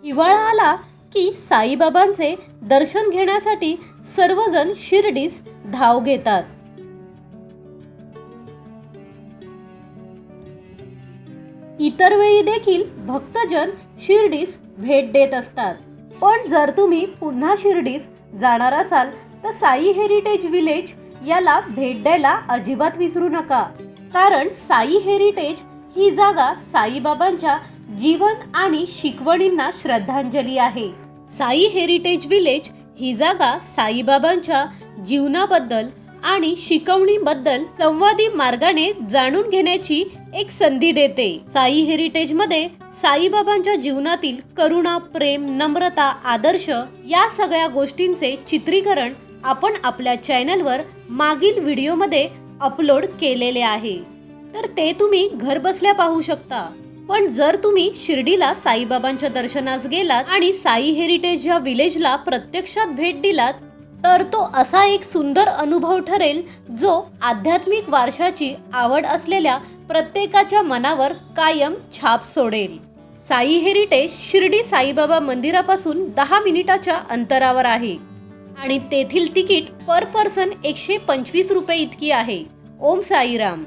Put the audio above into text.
हिवाळा आला की साईबाबांचे दर्शन घेण्यासाठी सर्वजण शिर्डीस धाव घेतात। इतर वेळी देखील भक्तजन शिर्डीस भेट देत असतात। पण जर तुम्ही पुन्हा शिर्डीस जाणार असाल तर साई हेरिटेज विलेज याला भेट द्यायला अजिबात विसरू नका, कारण साई हेरिटेज ही जागा साईबाबांच्या जीवन आणि शिकवणींना श्रद्धांजली आहे। साई हेरिटेज विलेज ही जागा साईबाबांच्या जीवनाबद्दल आणि शिकवणीबद्दल संवादी मार्गाने जाणून घेण्याची एक संधी देते। साई हेरिटेज मध्ये साईबाबांच्या जीवनातील करुणा, प्रेम, नम्रता, आदर्श या सगळ्या गोष्टींचे चित्रीकरण आपण आपल्या चॅनलवर मागील व्हिडिओमध्ये अपलोड केलेले आहे, तर ते तुम्ही घर बसल्या पाहू शकता। पण जर तुम्ही शिर्डीला साईबाबांच्या दर्शनास गेलात आणि साई हेरिटेज या विलेजला प्रत्यक्षात भेट दिलात तर तो असा एक सुंदर अनुभव ठरेल जो आध्यात्मिक वारशाची आवड असलेल्या प्रत्येकाच्या मनावर कायम छाप सोडेल। साई हेरिटेज शिर्डी साईबाबा मंदिरापासून 10 मिनिटाच्या अंतरावर आहे आणि तेथील तिकीट पर पर्सन 125 रुपये इतकी आहे। ओम साईराम।